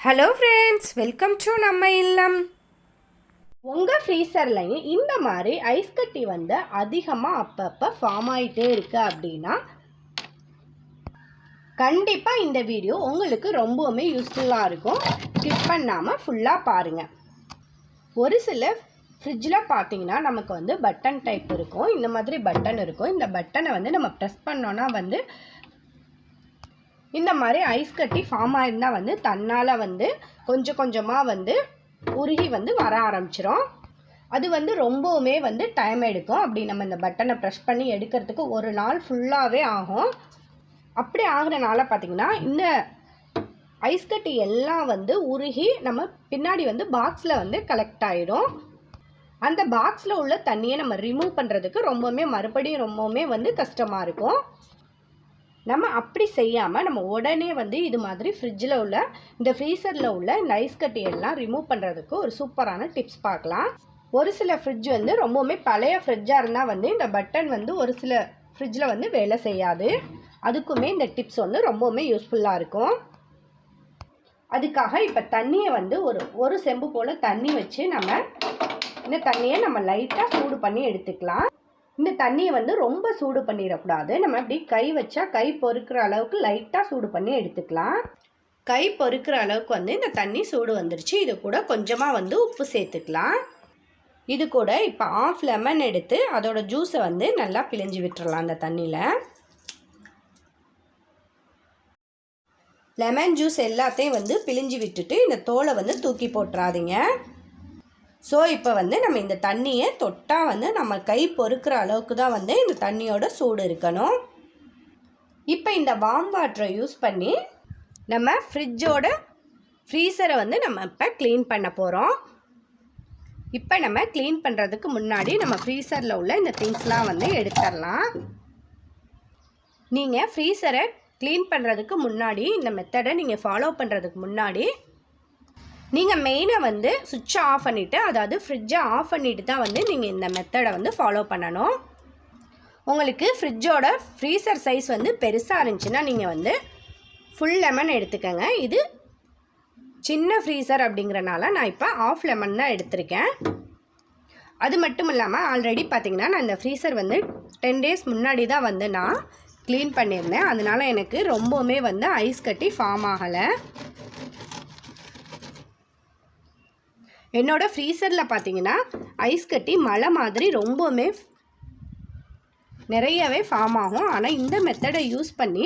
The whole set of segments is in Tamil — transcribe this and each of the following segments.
ஹலோ ஃப்ரெண்ட்ஸ், வெல்கம் டு நம்ம இல்லம். உங்கள் ஃப்ரீசர்லையும் இந்த மாதிரி ஐஸ் கட்டி வந்து அதிகமாக அப்பப்போ ஃபார்ம் ஆகிட்டே இருக்குது அப்படின்னா கண்டிப்பாக இந்த வீடியோ உங்களுக்கு ரொம்பவுமே யூஸ்ஃபுல்லாக இருக்கும். ஸ்கிப் பண்ணாமல் ஃபுல்லாக பாருங்கள். ஒரு சில ஃப்ரிட்ஜில் பார்த்தீங்கன்னா நமக்கு வந்து பட்டன் டைப் இருக்கும். இந்த மாதிரி பட்டன் இருக்கும். இந்த பட்டனை வந்து நம்ம ப்ரெஸ் பண்ணோன்னா வந்து இந்த மாதிரி ஐஸ் கட்டி ஃபார்ம் ஆயிருந்தால் வந்து தன்னால் வந்து கொஞ்சம் கொஞ்சமாக வந்து உருகி வந்து வர ஆரம்பிச்சிடும். அது வந்து ரொம்பவுமே வந்து டைம் எடுக்கும். அப்படி நம்ம இந்த பட்டனை ப்ரெஸ் பண்ணி எடுக்கிறதுக்கு ஒரு நாள் ஃபுல்லாகவே ஆகும். அப்படி ஆகுறனால பார்த்திங்கன்னா இந்த ஐஸ் கட்டி எல்லாம் வந்து உருகி நம்ம பின்னாடி வந்து பாக்ஸில் வந்து கலெக்ட் ஆகிடும். அந்த பாக்ஸில் உள்ள தண்ணியை நம்ம ரிமூவ் பண்ணுறதுக்கு மறுபடியும் ரொம்பவுமே வந்து கஷ்டமாக இருக்கும். நம்ம அப்படி செய்யாமல் நம்ம உடனே வந்து இது மாதிரி ஃப்ரிட்ஜில் உள்ள இந்த ஃப்ரீசரில் உள்ள இந்த ஐஸ் கட்டியெல்லாம் ரிமூவ் பண்ணுறதுக்கு ஒரு சூப்பரான டிப்ஸ் பார்க்கலாம். ஒரு சில ஃப்ரிட்ஜ் வந்து ரொம்பவுமே பழைய ஃப்ரிட்ஜாக இருந்தால் வந்து இந்த பட்டன் வந்து ஒரு சில ஃப்ரிட்ஜில் வந்து வேலை செய்யாது. அதுக்குமே இந்த டிப்ஸ் வந்து ரொம்பவுமே யூஸ்ஃபுல்லாக இருக்கும். அதுக்காக இப்போ தண்ணியை வந்து ஒரு செம்பு போல் தண்ணி வச்சு இந்த தண்ணியை நம்ம லைட்டாக சூடு பண்ணி எடுத்துக்கலாம். இந்த தண்ணியை வந்து ரொம்ப சூடு பண்ணிடக்கூடாது. நம்ம அப்படி கை வச்சா கை பொறுக்கிற அளவுக்கு லைட்டாக சூடு பண்ணி எடுத்துக்கலாம். கை பொறுக்கிற அளவுக்கு வந்து இந்த தண்ணி சூடு வந்துருச்சு. இது கூட கொஞ்சமாக வந்து உப்பு சேர்த்துக்கலாம். இது கூட இப்போ 1/2 லெமன் எடுத்து அதோட ஜூஸை வந்து நல்லா பிழிஞ்சு விட்டுறலாம். அந்த தண்ணியில் லெமன் ஜூஸ் எல்லாத்தையும் வந்து பிழிஞ்சு விட்டுட்டு இந்த தோலை வந்து தூக்கி போட்டுறாதீங்க. ஸோ இப்போ வந்து நம்ம இந்த தண்ணியை தொட்டால் வந்து நம்ம கை பொறுக்கிற அளவுக்கு தான் வந்து இந்த தண்ணியோட சூடு இருக்கணும். இப்போ இந்த வார்ம் வாட்டரை யூஸ் பண்ணி நம்ம ஃப்ரிட்ஜோட ஃப்ரீசரை வந்து நம்ம இப்போ க்ளீன் பண்ண போகிறோம். இப்போ நம்ம க்ளீன் பண்ணுறதுக்கு முன்னாடி நம்ம ஃப்ரீசரில் உள்ள இந்த திங்ஸ்லாம் வந்து எடுத்துடலாம். நீங்கள் ஃப்ரீசரை க்ளீன் பண்ணுறதுக்கு முன்னாடி இந்த மெத்தடை நீங்கள் ஃபாலோ பண்ணுறதுக்கு முன்னாடி நீங்கள் மெயினாக வந்து சுவிட்சை ஆஃப் பண்ணிவிட்டு, அதாவது ஃப்ரிட்ஜை ஆஃப் பண்ணிவிட்டு தான் வந்து நீங்கள் இந்த மெத்தடை வந்து ஃபாலோ பண்ணணும். உங்களுக்கு ஃப்ரிட்ஜோட ஃப்ரீசர் சைஸ் வந்து பெருசாக இருந்துச்சுன்னா நீங்கள் வந்து ஃபுல் லெமன் எடுத்துக்கோங்க. இது சின்ன ஃப்ரீசர் அப்படிங்கிறனால நான் இப்போ 1/2 லெமன் தான் எடுத்திருக்கேன். அது மட்டும் இல்லாமல் ஆல்ரெடி பார்த்திங்கன்னா நான் இந்த ஃப்ரீசர் வந்து 10 டேஸ் முன்னாடி தான் வந்து நான் க்ளீன் பண்ணியிருந்தேன். அதனால் எனக்கு ரொம்பவுமே வந்து ஐஸ் கட்டி ஃபார்ம் ஆகலை. என்னோடய ஃப்ரீசரில் பார்த்தீங்கன்னா ஐஸ் கட்டி மழை மாதிரி ரொம்பவுமே நிறையவே ஃபார்ம் ஆகும். ஆனால் இந்த மெத்தடை யூஸ் பண்ணி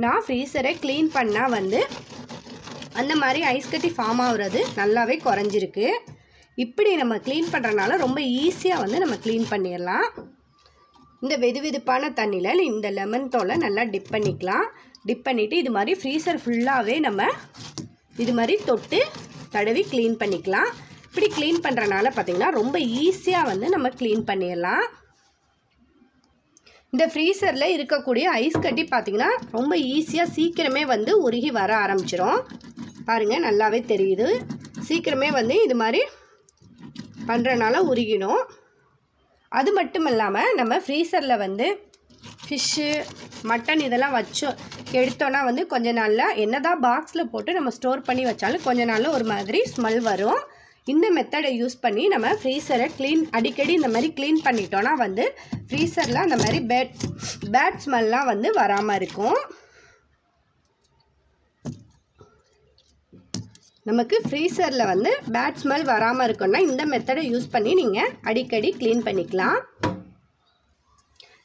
நான் ஃப்ரீசரை க்ளீன் பண்ணால் வந்து அந்த மாதிரி ஐஸ் கட்டி ஃபார்ம் ஆகுறது நல்லாவே குறைஞ்சிருக்கு. இப்படி நம்ம க்ளீன் பண்ணுறனால ரொம்ப ஈஸியாக வந்து நம்ம க்ளீன் பண்ணிடலாம். இந்த வெதுவெதுப்பான தண்ணியில் இந்த லெமன் தோலை நல்லா டிப் பண்ணிக்கலாம். டிப் பண்ணிவிட்டு இது மாதிரி ஃப்ரீசர் ஃபுல்லாகவே நம்ம இது மாதிரி தொட்டு தடவி க்ளீன் பண்ணிக்கலாம். இப்படி க்ளீன் பண்ணுறனால பார்த்திங்கன்னா ரொம்ப ஈஸியாக வந்து நம்ம க்ளீன் பண்ணிடலாம். இந்த ஃப்ரீசரில் இருக்கக்கூடிய ஐஸ் கட்டி பார்த்திங்கன்னா ரொம்ப ஈஸியாக சீக்கிரமே வந்து உருகி வர ஆரம்பிச்சிடும். பாருங்கள், நல்லாவே தெரியுது. சீக்கிரமே வந்து இது மாதிரி பண்ணுறனால உருகிடும். அது மட்டும் இல்லாமல் நம்ம ஃப்ரீசரில் வந்து ஃபிஷ்ஷு, மட்டன் இதெல்லாம் எடுத்தோன்னா வந்து கொஞ்ச நாளில் என்னதான் பாக்ஸில் போட்டு நம்ம ஸ்டோர் பண்ணி வச்சாலும் கொஞ்ச நாளில் ஒரு மாதிரி ஸ்மெல் வரும். இந்த மெத்தடை யூஸ் பண்ணி நம்ம ஃப்ரீசரை அடிக்கடி இந்த மாதிரி க்ளீன் பண்ணிட்டோன்னா வந்து ஃப்ரீசரில் அந்த மாதிரி பேட் ஸ்மெல்லாம் வந்து வராமல் இருக்கும். நமக்கு ஃப்ரீசரில் வந்து பேட் ஸ்மெல் வராமல் இருக்குன்னா இந்த மெத்தடை யூஸ் பண்ணி நீங்கள் அடிக்கடி க்ளீன் பண்ணிக்கலாம்.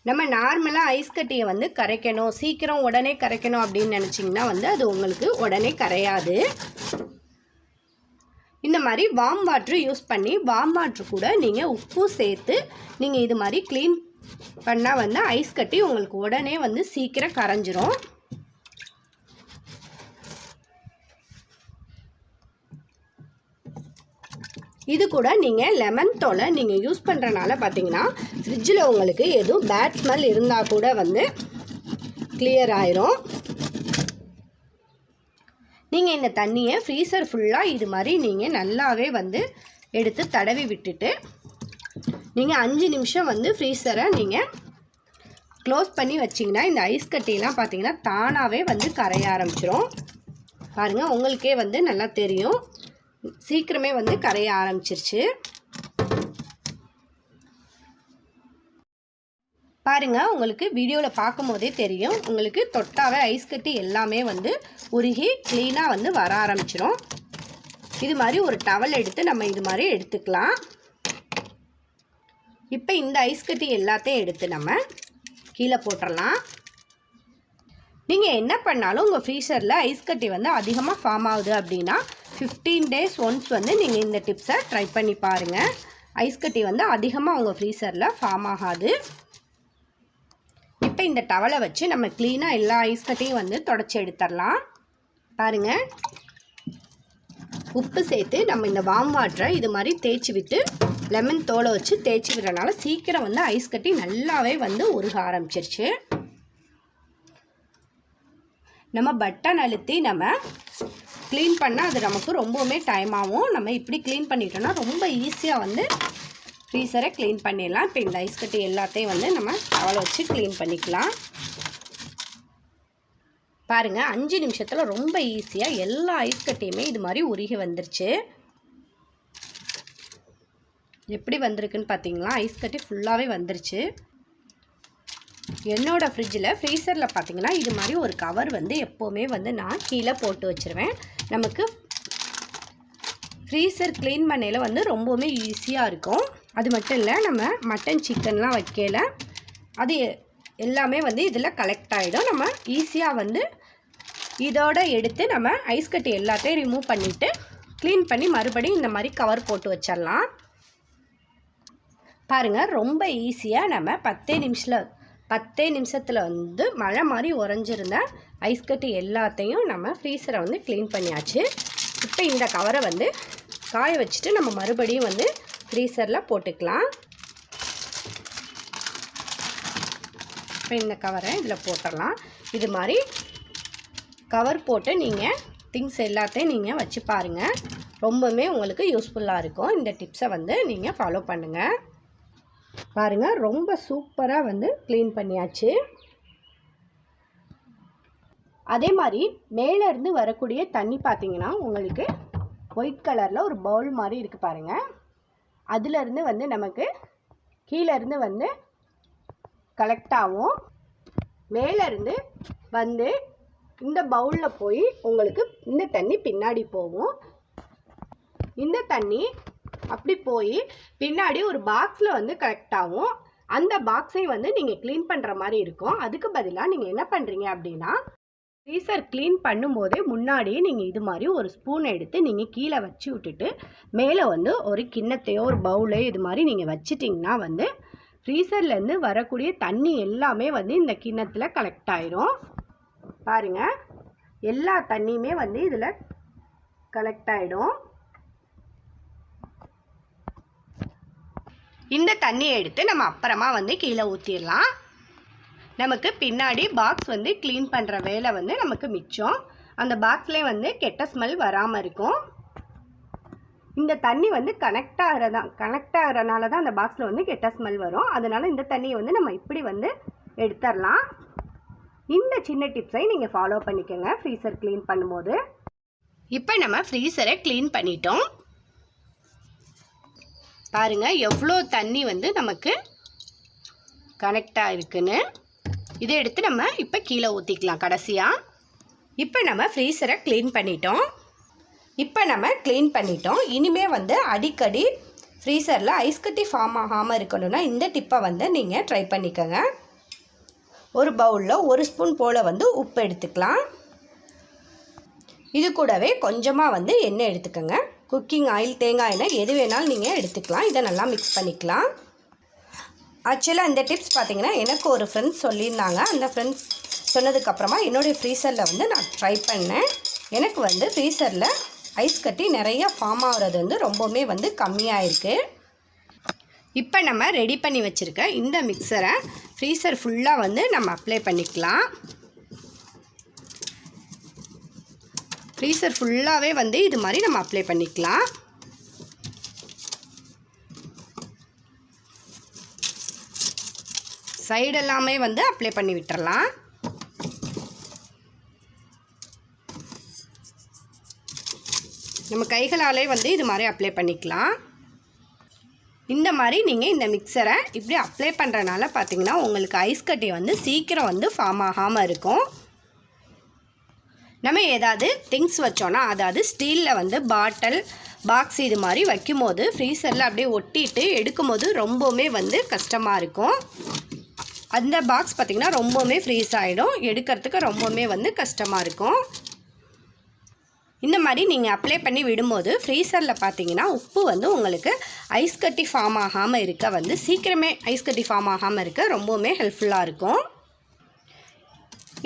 நம்ம நார்மலாக ஐஸ் கட்டியை வந்து கரைக்கணும், சீக்கிரம் உடனே கரைக்கணும் அப்படின்னு நினச்சிங்கன்னா வந்து அது உங்களுக்கு உடனே கரையாது. இந்த மாதிரி வார்ம் வாட்ரு யூஸ் பண்ணி வார்ம் வாட்ரு கூட நீங்கள் உப்பு சேர்த்து நீங்கள் இது மாதிரி க்ளீன் பண்ணால் வந்து ஐஸ் கட்டி உங்களுக்கு உடனே வந்து சீக்கிரம் கரைஞ்சிரும். இது கூட நீங்கள் லெமன் தோலை நீங்கள் யூஸ் பண்ணுறனால பார்த்தீங்கன்னா ஃப்ரிட்ஜில் உங்களுக்கு எதுவும் பேட் ஸ்மெல் இருந்தால் கூட வந்து கிளியர் ஆயிரும். நீங்கள் இந்த தண்ணியை ஃப்ரீசர் ஃபுல்லாக இது மாதிரி நீங்கள் நல்லாவே வந்து எடுத்து தடவி விட்டுட்டு நீங்கள் 5 நிமிஷம் வந்து ஃப்ரீசரை நீங்கள் க்ளோஸ் பண்ணி வச்சிங்கன்னா இந்த ஐஸ் கட்டிலாம் பார்த்திங்கன்னா தானாகவே வந்து கரைய ஆரம்பிச்சிடும். பாருங்கள், உங்களுக்கே வந்து நல்லா தெரியும், சீக்கிரமே வந்து கரைய ஆரம்பிச்சிருச்சு. பாருங்கள், உங்களுக்கு வீடியோவில் பார்க்கும் போதே தெரியும், உங்களுக்கு தொட்டாவே ஐஸ் கட்டி எல்லாமே வந்து உருகி க்ளீனாக வந்து வர ஆரம்பிச்சிடும். இது மாதிரி ஒரு டவல் எடுத்து நம்ம இது மாதிரி எடுத்துக்கலாம். இப்போ இந்த ஐஸ் கட்டி எல்லாத்தையும் எடுத்து நம்ம கீழே போட்டுடலாம். நீங்கள் என்ன பண்ணாலும் உங்கள் ஃப்ரீசரில் ஐஸ் கட்டி வந்து அதிகமாக ஃபார்ம் ஆகுது அப்படின்னா 15 days ஒன்ஸ் வந்து நீங்கள் இந்த டிப்ஸை ட்ரை பண்ணி பாருங்கள். ஐஸ் கட்டி வந்து அதிகமாக உங்கள் ஃப்ரீசரில் ஃபார்ம் ஆகாது. இப்போ இந்த டவலை வச்சு நம்ம க்ளீனாக எல்லா ஐஸ் கட்டியும் வந்து தொடச்சி எடுத்துடலாம். பாருங்கள், உப்பு சேர்த்து நம்ம இந்த வார்ம் வாட்டரை இது மாதிரி தேய்ச்சி விட்டு லெமன் தோலை வச்சு தேய்ச்சி விடுறதுனால சீக்கிரம் வந்து ஐஸ் கட்டி நல்லாவே வந்து உருக ஆரம்பிச்சிருச்சு. நம்ம பட்டன் அழுத்தி நம்ம க்ளீன் பண்ணால் அது நமக்கு ரொம்பவுமே டைம் ஆகும். நம்ம இப்படி க்ளீன் பண்ணிட்டோம்னா ரொம்ப ஈஸியாக வந்து ஃப்ரீசரை க்ளீன் பண்ணிடலாம். இப்போ இந்த ஐஸ் கட்டி எல்லாத்தையும் வந்து நம்ம டவலை வச்சு க்ளீன் பண்ணிக்கலாம். பாருங்கள், 5 நிமிஷத்தில் ரொம்ப ஈஸியாக எல்லா ஐஸ் கட்டியுமே இது மாதிரி உருகி வந்துருச்சு. எப்படி வந்திருக்குன்னு பார்த்தீங்களா? ஐஸ் கட்டி ஃபுல்லாகவே வந்துருச்சு. என்னோடய ஃப்ரீசரில் பார்த்தீங்கன்னா இது மாதிரி ஒரு கவர் வந்து எப்போவுமே வந்து நான் கீழே போட்டு வச்சுருவேன். நமக்கு ஃப்ரீசர் க்ளீன் பண்ணையில் வந்து ரொம்பவுமே ஈஸியாக இருக்கும். அது மட்டும் இல்லை, நம்ம மட்டன் சிக்கன்லாம் வைக்கல அது எல்லாமே வந்து இதில் கலெக்ட் ஆகிடும். நம்ம ஈஸியாக வந்து இதோட எடுத்து நம்ம ஐஸ் கட்டி எல்லாத்தையும் ரிமூவ் பண்ணிவிட்டு க்ளீன் பண்ணி மறுபடியும் இந்த மாதிரி கவர் போட்டு வச்சிடலாம். பாருங்கள், ரொம்ப ஈஸியாக நம்ம 10 நிமிஷத்தில் வந்து மழை மாதிரி உறைஞ்சிருந்த ஐஸ் கட்டி எல்லாத்தையும் நம்ம ஃப்ரீசரை வந்து க்ளீன் பண்ணியாச்சு. இப்போ இந்த கவரை வந்து காய வச்சுட்டு நம்ம மறுபடியும் வந்து ஃப்ரீசரில் போட்டுக்கலாம். இப்போ இந்த கவரை இதில் போட்டுடலாம். இது மாதிரி கவர் போட்டு நீங்கள் திங்ஸ் எல்லாத்தையும் நீங்கள் வச்சு பாருங்கள். ரொம்பவுமே உங்களுக்கு யூஸ்ஃபுல்லாக இருக்கும். இந்த டிப்ஸை வந்து நீங்கள் ஃபாலோ பண்ணுங்கள். பாருங்கள், ரொம்ப சூப்பராக வந்து க்ளீன் பண்ணியாச்சு. அதே மாதிரி மேலேருந்து வரக்கூடிய தண்ணி பார்த்தீங்கன்னா உங்களுக்கு ஒயிட் கலரில் ஒரு பவுல் மாதிரி இருக்குது பாருங்கள். அதுலேருந்து வந்து நமக்கு கீழேருந்து வந்து கலெக்ட் ஆகும். மேலேருந்து வந்து இந்த பவுலில் போய் உங்களுக்கு இந்த தண்ணி பின்னாடி போகும். இந்த தண்ணி அப்படி போய் பின்னாடி ஒரு பாக்ஸில் வந்து கலெக்ட் ஆகும். அந்த பாக்ஸை வந்து நீங்கள் க்ளீன் பண்ணுற மாதிரி இருக்கும். அதுக்கு பதிலாக நீங்கள் என்ன பண்ணுறீங்க அப்படின்னா, ஃப்ரீசர் க்ளீன் பண்ணும்போதே முன்னாடியே நீங்கள் இது மாதிரி ஒரு ஸ்பூன் எடுத்து நீங்கள் கீழே வச்சு விட்டுட்டு மேலே வந்து ஒரு கிண்ணத்தையோ ஒரு பவுலையோ இது மாதிரி நீங்கள் வச்சிட்டிங்கன்னா வந்து ஃப்ரீசர்லேருந்து வரக்கூடிய தண்ணி எல்லாமே வந்து இந்த கிண்ணத்தில் கலெக்ட் ஆயிரும். பாருங்கள், எல்லா தண்ணியுமே வந்து இதில் கலெக்ட் ஆகிடும். இந்த தண்ணியை எடுத்து நம்ம அப்புறமா வந்து கீழே ஊற்றிடலாம். நமக்கு பின்னாடி பாக்ஸ் வந்து க்ளீன் பண்ணுற வேலை வந்து நமக்கு மிச்சம். அந்த பாக்ஸ்லேயே வந்து கெட்ட ஸ்மெல் வராமல் இருக்கும். இந்த தண்ணி வந்து கனெக்ட் ஆகிறனால தான் அந்த பாக்ஸில் வந்து கெட்ட ஸ்மெல் வரும். அதனால் இந்த தண்ணியை வந்து நம்ம இப்படி வந்து எடுத்துடலாம். இந்த சின்ன டிப்ஸை நீங்கள் ஃபாலோ பண்ணிக்கோங்க ஃப்ரீசர் க்ளீன் பண்ணும்போது. இப்போ நம்ம ஃப்ரீசரை க்ளீன் பண்ணிட்டோம். பாருங்கள், எவ்வளோ தண்ணி வந்து நமக்கு கனெக்ட் ஆகிருக்குன்னு. இதை எடுத்து நம்ம இப்போ கீழே ஊற்றிக்கலாம் கடைசியாக. இப்போ நம்ம ஃப்ரீசரை க்ளீன் பண்ணிட்டோம். இனிமேல் வந்து அடிக்கடி ஃப்ரீசரில் ஐஸ் கட்டி ஃபார்ம் ஆகாமல் இருக்கணும்னா இந்த டிப்பை வந்து நீங்கள் ட்ரை பண்ணிக்கோங்க. ஒரு பவுலில் 1 ஸ்பூன் போல் வந்து உப்பு எடுத்துக்கலாம். இது கூடவே கொஞ்சமாக வந்து எண்ணெய் எடுத்துக்கோங்க. குக்கிங் ஆயில், தேங்காய் எண்ணெய் எது வேணாலும் நீங்கள் எடுத்துக்கலாம். இதை நல்லா மிக்ஸ் பண்ணிக்கலாம். ஆக்சுவலாக இந்த டிப்ஸ் பார்த்திங்கன்னா எனக்கு ஒரு ஃப்ரெண்ட்ஸ் சொல்லியிருந்தாங்க. அந்த ஃப்ரெண்ட்ஸ் சொன்னதுக்கப்புறமா என்னுடைய ஃப்ரீசரில் வந்து நான் ட்ரை பண்ணேன். எனக்கு வந்து ஃப்ரீசரில் ஐஸ் கட்டி நிறைய ஃபார்ம் ஆகிறது வந்து ரொம்பவுமே வந்து கம்மியாக இருக்குது. இப்போ நம்ம ரெடி பண்ணி வச்சுருக்க இந்த மிக்சரை ஃப்ரீசர் ஃபுல்லாக வந்து நம்ம அப்ளை பண்ணிக்கலாம். ஃப்ரீசர் ஃபுல்லாகவே வந்து இது மாதிரி நம்ம அப்ளை பண்ணிக்கலாம். சைடு எல்லாமே வந்து அப்ளை பண்ணி விட்டுறலாம். நம்ம கைகளாலே வந்து இது மாதிரி அப்ளை பண்ணிக்கலாம். இந்த மாதிரி நீங்கள் இந்த மிக்சரை இப்படி அப்ளை பண்ணுறனால பார்த்தீங்கன்னா உங்களுக்கு ஐஸ் கட்டி வந்து சீக்கிரம் வந்து ஃபார்ம் ஆகாமல் இருக்கும். நம்ம ஏதாவது திங்ஸ் வச்சோன்னா, அதாவது ஸ்டீலில் வந்து பாட்டில் பாக்ஸ் இது மாதிரி வைக்கும்போது ஃப்ரீசரில் அப்படியே ஒட்டிட்டு எடுக்கும்போது ரொம்பவுமே வந்து கஷ்டமாக இருக்கும். அந்த பாக்ஸ் பார்த்திங்கன்னா ரொம்பவுமே ஃப்ரீஸ் ஆகிடும், எடுக்கிறதுக்கு ரொம்பவுமே வந்து கஷ்டமாக இருக்கும். இந்த மாதிரி நீங்கள் அப்ளை பண்ணி விடும்போது ஃப்ரீசரில் பார்த்தீங்கன்னா உப்பு வந்து உங்களுக்கு ஐஸ் கட்டி ஃபார்ம் ஆகாமல் இருக்க வந்து சீக்கிரமே ஐஸ் கட்டி ஃபார்ம் ஆகாமல் இருக்க ரொம்பவுமே ஹெல்ப்ஃபுல்லாக இருக்கும்.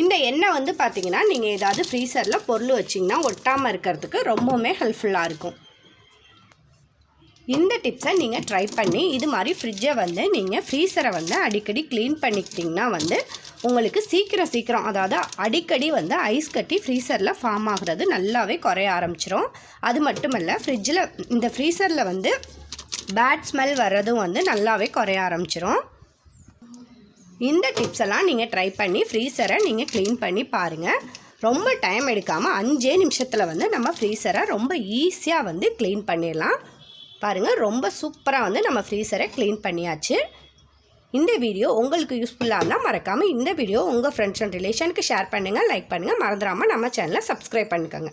இந்த எண்ணெய் வந்து பார்த்திங்கன்னா நீங்கள் ஏதாவது ஃப்ரீசரில் பொருள் வச்சிங்கன்னா ஒட்டாமல் இருக்கிறதுக்கு ரொம்பவுமே ஹெல்ப்ஃபுல்லாக இருக்கும். இந்த டிப்ஸை நீங்கள் ட்ரை பண்ணி இது மாதிரி ஃப்ரிட்ஜை வந்து நீங்கள் ஃப்ரீசரை வந்து அடிக்கடி க்ளீன் பண்ணிக்கிட்டிங்கன்னா வந்து உங்களுக்கு சீக்கிரம் அதாவது அடிக்கடி வந்து ஐஸ் கட்டி ஃப்ரீசரில் ஃபார்ம் ஆகிறது நல்லாவே குறைய ஆரம்பிச்சிரும். அது மட்டும் இல்லை, இந்த ஃப்ரீசரில் வந்து பேட் ஸ்மெல் வர்றதும் வந்து நல்லாவே குறைய ஆரம்பிச்சிரும். இந்த டிப்ஸ் எல்லாம் நீங்கள் ட்ரை பண்ணி ஃப்ரீசரை நீங்கள் க்ளீன் பண்ணி பாருங்கள். ரொம்ப டைம் எடுக்காமல் 5 நிமிஷத்தில் வந்து நம்ம ஃப்ரீசரை ரொம்ப ஈஸியாக வந்து க்ளீன் பண்ணிடலாம். பாருங்கள், ரொம்ப சூப்பராக வந்து நம்ம ஃப்ரீசரை க்ளீன் பண்ணியாச்சு. இந்த வீடியோ உங்களுக்கு யூஸ்ஃபுல்லாக இருந்தால் மறக்காமல் இந்த வீடியோ உங்கள் ஃப்ரெண்ட்ஸ் அண்ட் ரிலேஷனுக்கு ஷேர் பண்ணுங்கள், லைக் பண்ணுங்கள். மறந்துடாமல் நம்ம சேனலை சப்ஸ்கிரைப் பண்ணிக்கோங்க.